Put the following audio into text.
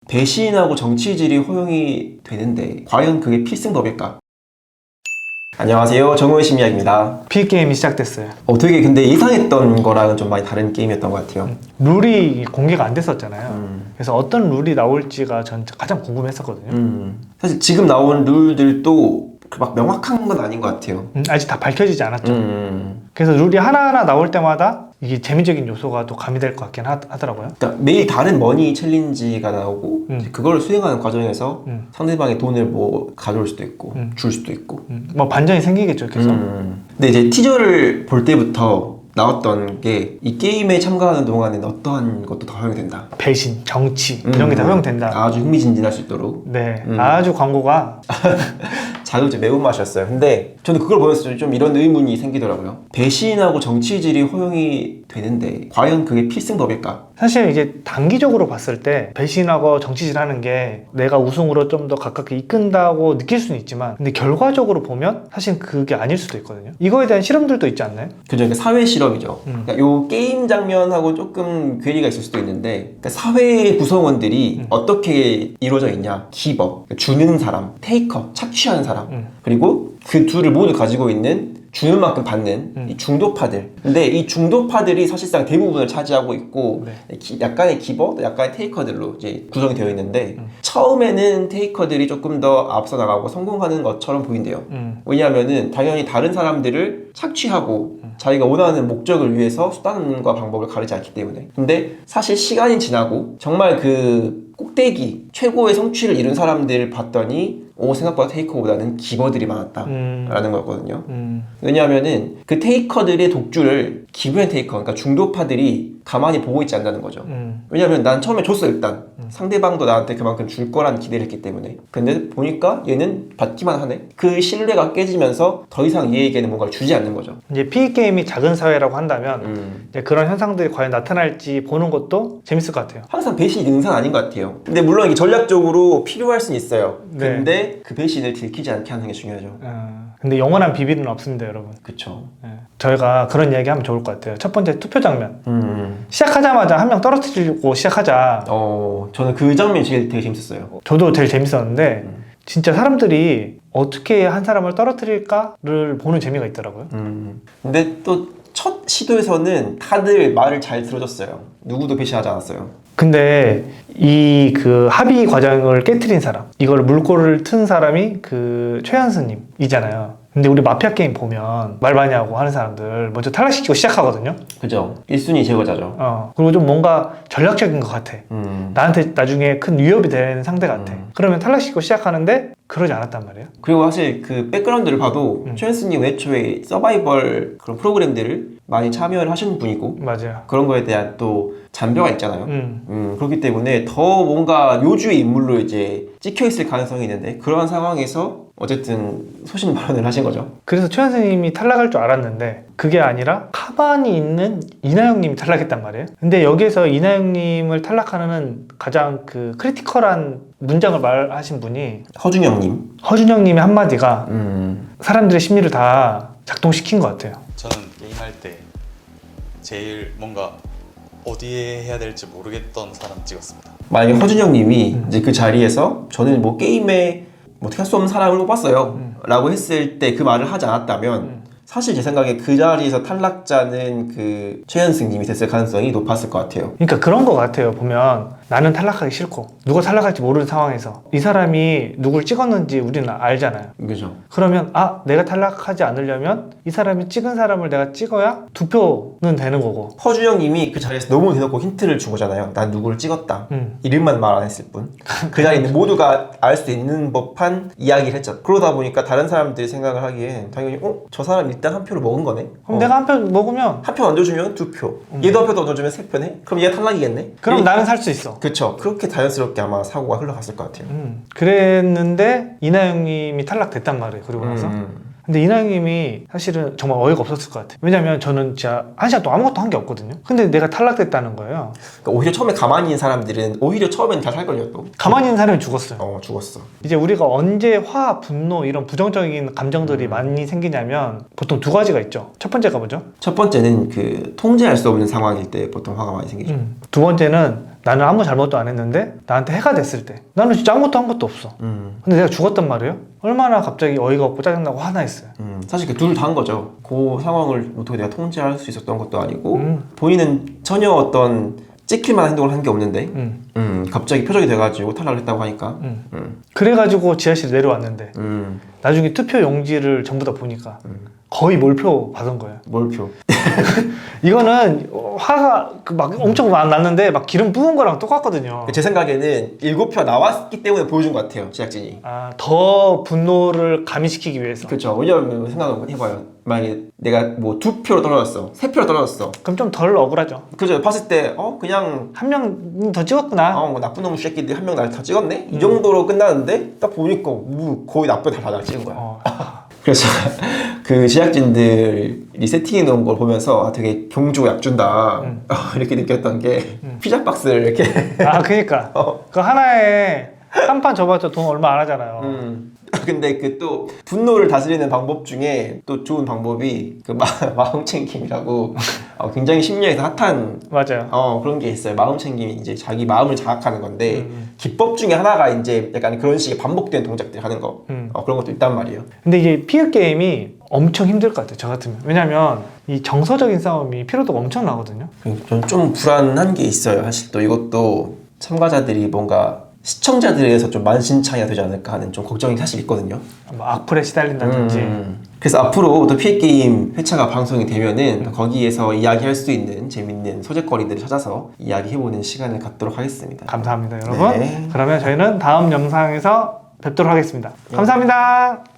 배신하고 정치질이 허용이 되는데 과연 그게 필승법일까? 안녕하세요, 정우의 심리학입니다. P게임이 시작됐어요. 되게 근데 예상했던 거랑은 좀 많이 다른 게임이었던 것 같아요. 룰이 공개가 안 됐었잖아요. 그래서 어떤 룰이 나올지가 전 가장 궁금했었거든요. 사실 지금 나온 룰들도 막 명확한 건 아닌 것 같아요. 아직 다 밝혀지지 않았죠. 그래서 룰이 하나하나 나올 때마다 이게 재미적인 요소가 또 가미될 것 같긴 하더라고요. 그러니까 매일 다른 머니 챌린지가 나오고 그걸 수행하는 과정에서 상대방의 돈을 뭐 가져올 수도 있고 줄 수도 있고 뭐 반전이 생기겠죠, 계속. 근데 이제 티저를 볼 때부터 나왔던 게 이 게임에 참가하는 동안에는 어떠한 것도 다 허용된다. 배신, 정치 이런 게 다 허용된다. 아주 흥미진진할 수 있도록. 네, 아주 광고가 자유제 매운맛이었어요. 근데 저는 그걸 보면서 좀 이런 의문이 생기더라고요. 배신하고 정치질이 허용이 되는데 과연 그게 필승법일까? 사실 이제 단기적으로 봤을 때 배신하고 정치질하는 게 내가 우승으로 좀 더 가깝게 이끈다고 느낄 수는 있지만 근데 결과적으로 보면 사실 그게 아닐 수도 있거든요. 이거에 대한 실험들도 있지 않나요? 그죠. 그러니까 사회 실험이죠. 그러니까 요 게임 장면하고 조금 괴리가 있을 수도 있는데 그러니까 사회 구성원들이 어떻게 이루어져 있냐. 기버, 주는 사람, 테이커, 착취하는 사람 그리고 그 둘을 모두 가지고 있는 주는 만큼 받는 이 중도파들. 근데 이 중도파들이 사실상 대부분을 차지하고 있고 약간의 기버, 약간의 테이커들로 이제 구성이 되어 있는데 처음에는 테이커들이 조금 더 앞서 나가고 성공하는 것처럼 보인대요. 왜냐하면은 당연히 다른 사람들을 착취하고 자기가 원하는 목적을 위해서 수단과 방법을 가리지 않기 때문에. 근데 사실 시간이 지나고 정말 그 꼭대기 최고의 성취를 이룬 사람들을 봤더니 생각보다 테이커보다는 기버들이 많았다라는 거였거든요. 왜냐하면은 그 테이커들의 독주를 기부의 테이커, 그러니까 중도파들이 가만히 보고 있지 않는다는 거죠. 왜냐하면 난 처음에 줬어 일단. 상대방도 나한테 그만큼 줄 거란 기대를 했기 때문에. 근데 보니까 얘는 받기만 하네. 그 신뢰가 깨지면서 더 이상 얘에게는 뭔가를 주지 않는 거죠. 이제 P게임이 작은 사회라고 한다면 이제 그런 현상들이 과연 나타날지 보는 것도 재밌을 것 같아요. 항상 배신이 능사는 아닌 것 같아요. 근데 물론 이게 전략적으로 필요할 수는 있어요. 네. 근데 그 배신을 들키지 않게 하는 게 중요하죠. 근데 영원한 비밀은 없습니다, 여러분. 그쵸. 저희가 그런 이야기 하면 좋을 것 같아요. 첫 번째 투표 장면. 시작하자마자 한 명 떨어뜨리고 시작하자. 저는 그 장면이 되게 재밌었어요. 저도 제일 재밌었는데 진짜 사람들이 어떻게 한 사람을 떨어뜨릴까를 보는 재미가 있더라고요. 근데 또 첫 시도에서는 다들 말을 잘 들어줬어요. 누구도 배신하지 않았어요. 근데 이 그 합의 과정을 깨트린 사람, 이걸 물꼬를 튼 사람이 그 최현수님이잖아요. 근데 우리 마피아 게임 보면 말 많이 하고 하는 사람들 먼저 탈락시키고 시작하거든요. 그죠. 1순위 제거자죠. 그리고 좀 뭔가 전략적인 것 같아. 나한테 나중에 큰 위협이 되는 상대 같아. 그러면 탈락시키고 시작하는데 그러지 않았단 말이에요. 그리고 사실 그 백그라운드를 봐도 최현수님 애초에 서바이벌 그런 프로그램들을 많이 참여를 하시는 분이고 맞아요. 그런 거에 대한 또 잔뼈가 있잖아요. 그렇기 때문에 더 뭔가 요주의 인물로 이제 찍혀있을 가능성이 있는데 그러한 상황에서 어쨌든 소신 발언을 하신 거죠. 그래서 최현수님이 탈락할 줄 알았는데 그게 아니라 가만히 있는 이나영님이 탈락했단 말이에요. 근데 여기에서 이나영님을 탈락하는 가장 그 크리티컬한 문장을 말하신 분이 허준영님의 한마디가 사람들의 심리를 다 작동시킨 것 같아요. 저는 게임할 때 제일 뭔가 어디에 해야 될지 모르겠던 사람 찍었습니다. 만약에 허준영님이 이제 그 자리에서 저는 뭐 게임에 어떻게 할 수 없는 사람을 뽑았어요 라고 했을 때 그 말을 하지 않았다면 사실 제 생각에 그 자리에서 탈락자는 그 최현승님이 됐을 가능성이 높았을 것 같아요. 그러니까 그런 것 같아요. 보면 나는 탈락하기 싫고 누가 탈락할지 모르는 상황에서 이 사람이 누굴 찍었는지 우리는 알잖아요. 그죠. 그러면 내가 탈락하지 않으려면 이 사람이 찍은 사람을 내가 찍어야 투표는 되는 거고. 허준영님이 그 자리에서 너무 대놓고 힌트를 준 거잖아요. 난 누구를 찍었다. 이름만 말 안 했을 뿐. 그 자리에 있는 모두가 알 수 있는 법한 이야기를 했죠. 그러다 보니까 다른 사람들이 생각을 하기엔 당연히 저 사람 일단 한 표를 먹은 거네. 그럼 내가 한 표 먹으면 한 표 얹어주면 2표. 얘도 한 표 더 얹어주면 3표네. 그럼 얘가 탈락이겠네. 그럼 나는 살 수 있어. 그쵸. 그렇게 자연스럽게 아마 사고가 흘러갔을 것 같아요. 그랬는데 이나영님이 탈락됐단 말이에요. 그리고 나서. 근데 이나영님이 사실은 정말 어이가 없었을 것 같아요. 왜냐면 저는 진짜 한 시간 동안 아무것도 한 게 없거든요. 근데 내가 탈락됐다는 거예요. 그러니까 오히려 처음에 가만히 있는 사람들은 오히려 처음엔 잘 살걸요 또. 가만히 있는 사람이 죽었어요. 죽었어. 이제 우리가 언제 화, 분노 이런 부정적인 감정들이 많이 생기냐면 보통 두 가지가 있죠. 첫 번째가 뭐죠? 첫 번째는 그 통제할 수 없는 상황일 때 보통 화가 많이 생기죠. 두 번째는 나는 아무 잘못도 안 했는데 나한테 해가 됐을 때 나는 진짜 아무것도 한 것도 없어. 근데 내가 죽었단 말이에요? 얼마나 갑자기 어이가 없고 짜증나고 화나있어요. 사실 그 둘 다 한 거죠. 그 상황을 어떻게 내가 통제할 수 있었던 것도 아니고 본인은 전혀 어떤 찍힐 만한 행동을 한 게 없는데 갑자기 표적이 돼가지고 탈락을 했다고 하니까 그래가지고 지하실에 내려왔는데 나중에 투표 용지를 전부 다 보니까 거의 몰표 받은 거예요. 몰표. 이거는 화가 막 엄청 났는데 막 기름 부은 거랑 똑같거든요. 제 생각에는 7표 나왔기 때문에 보여준 것 같아요, 제작진이. 아, 더 분노를 가미시키기 위해서. 그렇죠. 왜냐면 생각을 해봐요. 만약에 내가 뭐 2표로 떨어졌어, 3표로 떨어졌어. 그럼 좀 덜 억울하죠. 그죠? 봤을 때 그냥 한 명 더 찍었구나. 뭐 나쁜 놈 새끼들이 한 명 날 다 찍었네? 이 정도로 끝나는데 딱 보니까 뭐 거의 나쁜 다 찍은 거야. 그래서 그 제작진들이 세팅해 놓은 걸 보면서 되게 경주고 약준다 이렇게 느꼈던 게 피자 박스를 이렇게 아, 그니까. 그 하나에 한 판 접어서 돈 얼마 안 하잖아요. 근데 그 또 분노를 다스리는 방법 중에 또 좋은 방법이 그 마음 챙김이라고 굉장히 심리에서 핫한 맞아요. 그런 게 있어요. 마음 챙김이 이제 자기 마음을 자극하는 건데 기법 중에 하나가 이제 약간 그런 식의 반복된 동작들 하는 거 그런 것도 있단 말이에요. 근데 이게 피그 게임이 엄청 힘들 것 같아요, 저 같으면. 왜냐면 이 정서적인 싸움이 피로도가 엄청 나거든요. 저는 좀 불안한 게 있어요. 사실 또 이것도 참가자들이 뭔가 시청자들에서 좀 만신창이가 되지 않을까 하는 좀 걱정이 사실 있거든요. 뭐 악플에 시달린다든지. 그래서 앞으로 또 피해게임 회차가 방송이 되면은 거기에서 이야기할 수 있는 재밌는 소재거리들을 찾아서 이야기해보는 시간을 갖도록 하겠습니다. 감사합니다, 여러분. 네. 그러면 저희는 다음 영상에서 뵙도록 하겠습니다. 감사합니다.